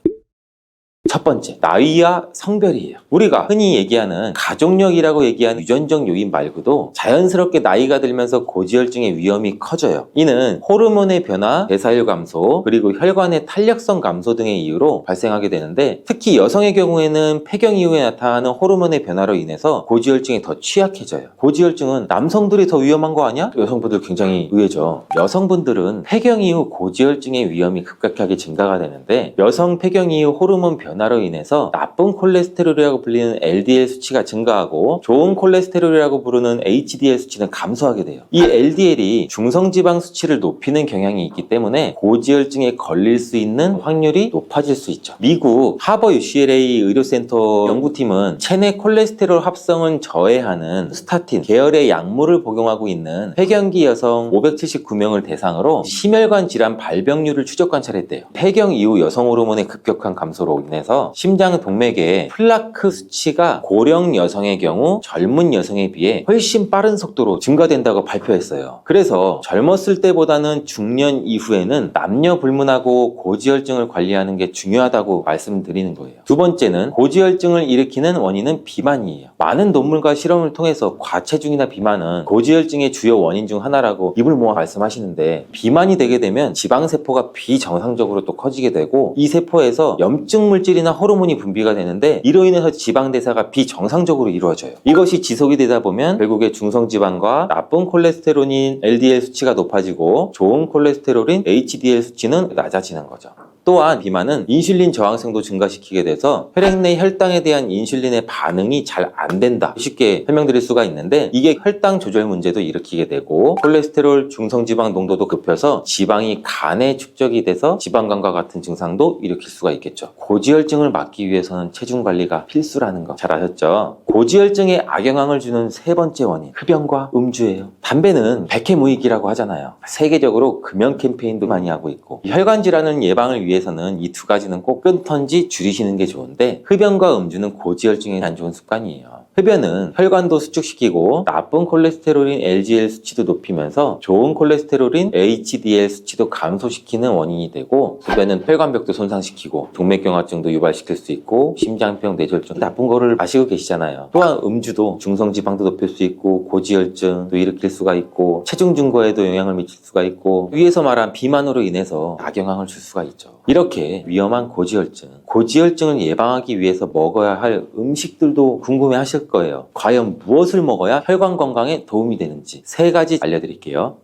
첫 번째, 나이와 성별이에요. 우리가 흔히 얘기하는 가족력이라고 얘기하는 유전적 요인 말고도 자연스럽게 나이가 들면서 고지혈증의 위험이 커져요. 이는 호르몬의 변화, 대사율 감소, 그리고 혈관의 탄력성 감소 등의 이유로 발생하게 되는데, 특히 여성의 경우에는 폐경 이후에 나타나는 호르몬의 변화로 인해서 고지혈증이 더 취약해져요. 고지혈증은 남성들이 더 위험한 거 아니야? 여성분들 굉장히 의외죠. 여성분들은 폐경 이후 고지혈증의 위험이 급격하게 증가가 되는데, 여성 폐경 이후 호르몬 변화로 인해서 나쁜 콜레스테롤이라고 불리는 LDL 수치가 증가하고, 좋은 콜레스테롤이라고 부르는 HDL 수치는 감소하게 돼요. 이 LDL이 중성지방 수치를 높이는 경향이 있기 때문에 고지혈증에 걸릴 수 있는 확률이 높아질 수 있죠. 미국 하버 UCLA 의료센터 연구팀은 체내 콜레스테롤 합성을 저해하는 스타틴 계열의 약물을 복용하고 있는 폐경기 여성 579명을 대상으로 심혈관 질환 발병률을 추적 관찰했대요. 폐경 이후 여성 호르몬의 급격한 감소로 인해서 심장 동맥의 플라크 수치가 고령 여성의 경우 젊은 여성에 비해 훨씬 빠른 속도로 증가된다고 발표했어요. 그래서 젊었을 때보다는 중년 이후에는 남녀 불문하고 고지혈증을 관리하는 게 중요하다고 말씀드리는 거예요. 두 번째는 고지혈증을 일으키는 원인은 비만이에요. 많은 논문과 실험을 통해서 과체중이나 비만은 고지혈증의 주요 원인 중 하나라고 입을 모아 말씀하시는데, 비만이 되게 되면 지방세포가 비정상적으로 또 커지게 되고, 이 세포에서 염증 물질이나 호르몬이 분비가 되는데, 이로 인해서 지방대사가 비정상적으로 이루어져요. 이것이 지속이 되다 보면 결국에 중성지방과 나쁜 콜레스테롤인 LDL 수치가 높아지고, 좋은 콜레스테롤인 HDL 수치는 낮아지는 거죠. 또한 비만은 인슐린 저항성도 증가시키게 돼서 혈액 내 혈당에 대한 인슐린의 반응이 잘 안 된다, 쉽게 설명드릴 수가 있는데, 이게 혈당 조절 문제도 일으키게 되고, 콜레스테롤 중성지방 농도도 급혀서 지방이 간에 축적이 돼서 지방간과 같은 증상도 일으킬 수가 있겠죠. 고지혈증을 막기 위해서는 체중 관리가 필수라는 거 잘 아셨죠? 고지혈증에 악영향을 주는 세 번째 원인, 흡연과 음주예요. 담배는 백해무익이라고 하잖아요. 세계적으로 금연 캠페인도 많이 하고 있고, 혈관 질환을 예방을 위해서는 이 두 가지는 꼭 끊던지 줄이시는 게 좋은데, 흡연과 음주는 고지혈증에 안 좋은 습관이에요. 흡연은 혈관도 수축시키고 나쁜 콜레스테롤인 LDL 수치도 높이면서 좋은 콜레스테롤인 HDL 수치도 감소시키는 원인이 되고, 흡연은 혈관벽도 손상시키고 동맥경화증도 유발시킬 수 있고 심장병, 뇌졸중, 나쁜 거를 마시고 계시잖아요. 또한 음주도 중성지방도 높일 수 있고 고지혈증도 일으킬 수가 있고 체중 증가에도 영향을 미칠 수가 있고, 위에서 말한 비만으로 인해서 악영향을 줄 수가 있죠. 이렇게 위험한 고지혈증을 예방하기 위해서 먹어야 할 음식들도 궁금해 하실 거예요. 과연 무엇을 먹어야 혈관 건강에 도움이 되는지 세 가지 알려드릴게요.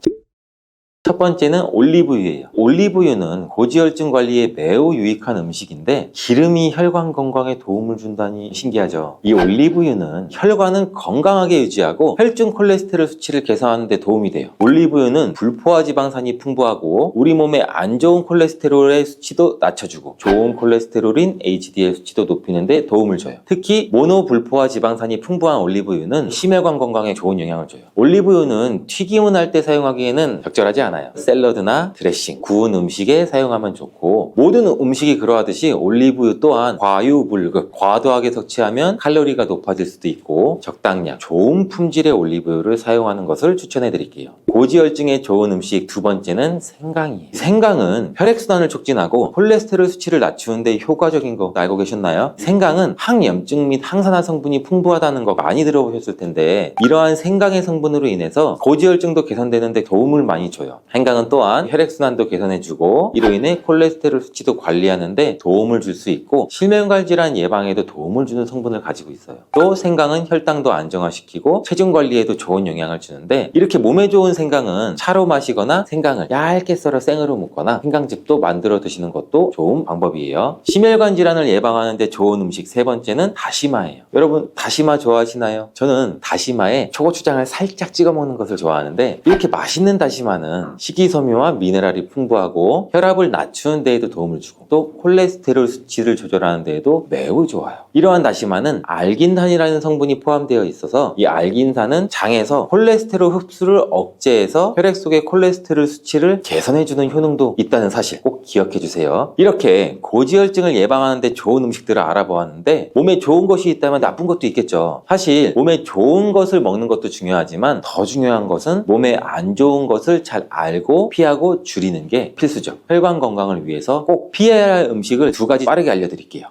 첫 번째는 올리브유예요. 올리브유는 고지혈증 관리에 매우 유익한 음식인데, 기름이 혈관 건강에 도움을 준다니 신기하죠. 이 올리브유는 혈관을 건강하게 유지하고 혈중 콜레스테롤 수치를 개선하는 데 도움이 돼요. 올리브유는 불포화 지방산이 풍부하고 우리 몸에 안 좋은 콜레스테롤의 수치도 낮춰주고 좋은 콜레스테롤인 HDL 수치도 높이는 데 도움을 줘요. 특히 모노불포화 지방산이 풍부한 올리브유는 심혈관 건강에 좋은 영향을 줘요. 올리브유는 튀김을 할 때 사용하기에는 적절하지 않아요. 않아요. 샐러드나 드레싱, 구운 음식에 사용하면 좋고, 모든 음식이 그러하듯이 올리브유 또한 과유불급, 과도하게 섭취하면 칼로리가 높아질 수도 있고 적당량, 좋은 품질의 올리브유를 사용하는 것을 추천해 드릴게요. 고지혈증에 좋은 음식 두 번째는 생강이에요. 생강은 혈액순환을 촉진하고 콜레스테롤 수치를 낮추는 데 효과적인 거 알고 계셨나요? 생강은 항염증 및 항산화 성분이 풍부하다는 거 많이 들어보셨을 텐데, 이러한 생강의 성분으로 인해서 고지혈증도 개선되는 데 도움을 많이 줘요. 생강은 또한 혈액순환도 개선해주고 이로 인해 콜레스테롤 수치도 관리하는 데 도움을 줄 수 있고 심혈관 질환 예방에도 도움을 주는 성분을 가지고 있어요. 또 생강은 혈당도 안정화시키고 체중 관리에도 좋은 영향을 주는데, 이렇게 몸에 좋은 생강은 차로 마시거나 생강을 얇게 썰어 생으로 먹거나 생강즙도 만들어 드시는 것도 좋은 방법이에요. 심혈관 질환을 예방하는 데 좋은 음식 세 번째는 다시마예요. 여러분 다시마 좋아하시나요? 저는 다시마에 초고추장을 살짝 찍어 먹는 것을 좋아하는데, 이렇게 맛있는 다시마는 식이섬유와 미네랄이 풍부하고 혈압을 낮추는 데에도 도움을 주고 또 콜레스테롤 수치를 조절하는 데에도 매우 좋아요. 이러한 다시마는 알긴산이라는 성분이 포함되어 있어서 이 알긴산은 장에서 콜레스테롤 흡수를 억제해서 혈액 속의 콜레스테롤 수치를 개선해주는 효능도 있다는 사실 꼭 기억해 주세요. 이렇게 고지혈증을 예방하는 데 좋은 음식들을 알아보았는데, 몸에 좋은 것이 있다면 나쁜 것도 있겠죠. 사실 몸에 좋은 것을 먹는 것도 중요하지만 더 중요한 것은 몸에 안 좋은 것을 잘 알고 피하고 줄이는 게 필수죠. 혈관 건강을 위해서 꼭 피해야 할 음식을 두 가지 빠르게 알려드릴게요.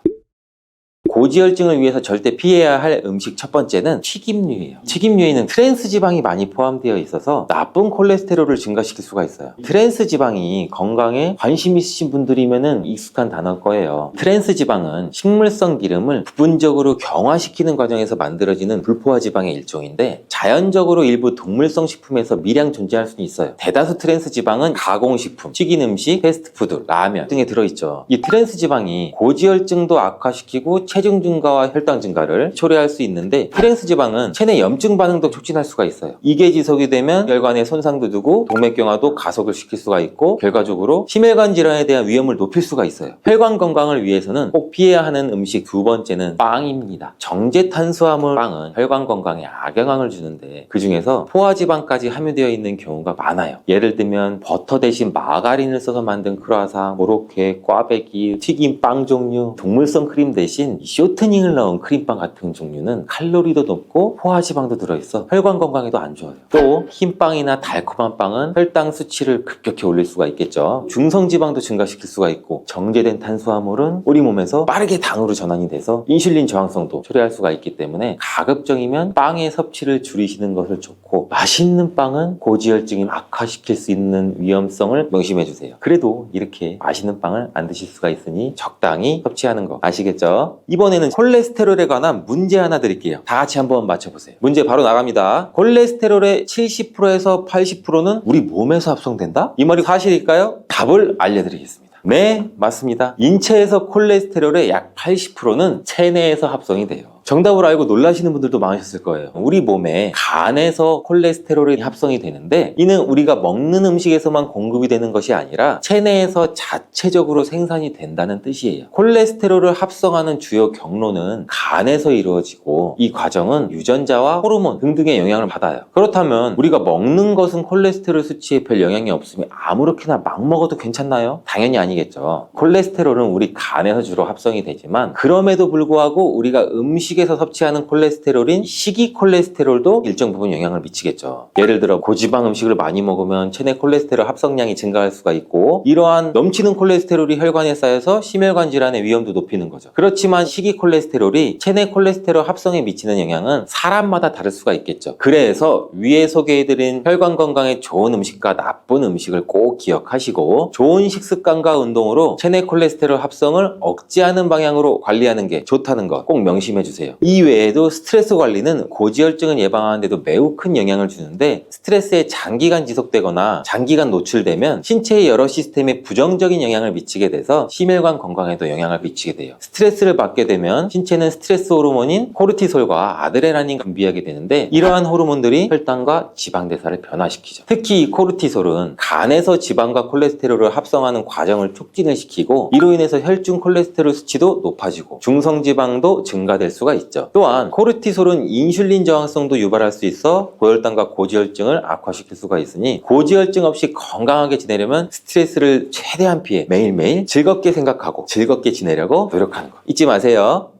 고지혈증을 위해서 절대 피해야 할 음식 첫 번째는 튀김류예요. 튀김류에는 트랜스 지방이 많이 포함되어 있어서 나쁜 콜레스테롤을 증가시킬 수가 있어요. 트랜스 지방이 건강에 관심 있으신 분들이면 익숙한 단어일 거예요. 트랜스 지방은 식물성 기름을 부분적으로 경화시키는 과정에서 만들어지는 불포화 지방의 일종인데, 자연적으로 일부 동물성 식품에서 미량 존재할 수는 있어요. 대다수 트랜스 지방은 가공식품, 튀긴 음식, 패스트푸드, 라면 등에 들어있죠. 이 트랜스 지방이 고지혈증도 악화시키고 체중 증가와 혈당 증가를 초래할 수 있는데, 트랜스 지방은 체내 염증 반응도 촉진할 수가 있어요. 이게 지속이 되면 혈관에 손상도 주고 동맥경화도 가속을 시킬 수가 있고 결과적으로 심혈관 질환에 대한 위험을 높일 수가 있어요. 혈관 건강을 위해서는 꼭 피해야 하는 음식 두 번째는 빵입니다. 정제 탄수화물 빵은 혈관 건강에 악영향을 주는데 그 중에서 포화지방까지 함유되어 있는 경우가 많아요. 예를 들면 버터 대신 마가린을 써서 만든 크루아상, 고로케, 꽈배기, 튀김 빵 종류, 동물성 크림 대신 쇼트닝을 넣은 크림빵 같은 종류는 칼로리도 높고 포화지방도 들어있어 혈관 건강에도 안 좋아요. 또 흰빵이나 달콤한 빵은 혈당 수치를 급격히 올릴 수가 있겠죠. 중성지방도 증가시킬 수가 있고, 정제된 탄수화물은 우리 몸에서 빠르게 당으로 전환이 돼서 인슐린 저항성도 초래할 수가 있기 때문에 가급적이면 빵의 섭취를 줄이시는 것을 좋고, 맛있는 빵은 고지혈증을 악화시킬 수 있는 위험성을 명심해 주세요. 그래도 이렇게 맛있는 빵을 안 드실 수가 있으니 적당히 섭취하는 거 아시겠죠? 이번에는 콜레스테롤에 관한 문제 하나 드릴게요. 다 같이 한번 맞춰보세요. 문제 바로 나갑니다. 콜레스테롤의 70%에서 80%는 우리 몸에서 합성된다? 이 말이 사실일까요? 답을 알려드리겠습니다. 네, 맞습니다. 인체에서 콜레스테롤의 약 80%는 체내에서 합성이 돼요. 정답을 알고 놀라시는 분들도 많으셨을 거예요. 우리 몸에 간에서 콜레스테롤이 합성이 되는데, 이는 우리가 먹는 음식에서만 공급이 되는 것이 아니라 체내에서 자체적으로 생산이 된다는 뜻이에요. 콜레스테롤을 합성하는 주요 경로는 간에서 이루어지고, 이 과정은 유전자와 호르몬 등등의 영향을 받아요. 그렇다면 우리가 먹는 것은 콜레스테롤 수치에 별 영향이 없으면 아무렇게나 막 먹어도 괜찮나요? 당연히 아니겠죠. 콜레스테롤은 우리 간에서 주로 합성이 되지만, 그럼에도 불구하고 우리가 음식에서 섭취하는 콜레스테롤인 식이 콜레스테롤도 일정 부분 영향을 미치겠죠. 예를 들어 고지방 음식을 많이 먹으면 체내 콜레스테롤 합성량이 증가할 수가 있고, 이러한 넘치는 콜레스테롤이 혈관에 쌓여서 심혈관 질환의 위험도 높이는 거죠. 그렇지만 식이 콜레스테롤이 체내 콜레스테롤 합성에 미치는 영향은 사람마다 다를 수가 있겠죠. 그래서 위에 소개해드린 혈관 건강에 좋은 음식과 나쁜 음식을 꼭 기억하시고, 좋은 식습관과 운동으로 체내 콜레스테롤 합성을 억제하는 방향으로 관리하는 게 좋다는 거 꼭 명심해 주세요. 이외에도 스트레스 관리는 고지혈증을 예방하는 데도 매우 큰 영향을 주는데, 스트레스에 장기간 지속되거나 장기간 노출되면 신체의 여러 시스템에 부정적인 영향을 미치게 돼서 심혈관 건강에도 영향을 미치게 돼요. 스트레스를 받게 되면 신체는 스트레스 호르몬인 코르티솔과 아드레날린을 분비하게 되는데, 이러한 호르몬들이 혈당과 지방 대사를 변화시키죠. 특히 이 코르티솔은 간에서 지방과 콜레스테롤을 합성하는 과정을 촉진을 시키고, 이로 인해서 혈중 콜레스테롤 수치도 높아지고 중성지방도 증가될 수가 수가 있죠. 또한 코르티솔은 인슐린 저항성도 유발할 수 있어 고혈당과 고지혈증을 악화시킬 수가 있으니 고지혈증 없이 건강하게 지내려면 스트레스를 최대한 피해 매일매일 즐겁게 생각하고 즐겁게 지내려고 노력하는 거 잊지 마세요.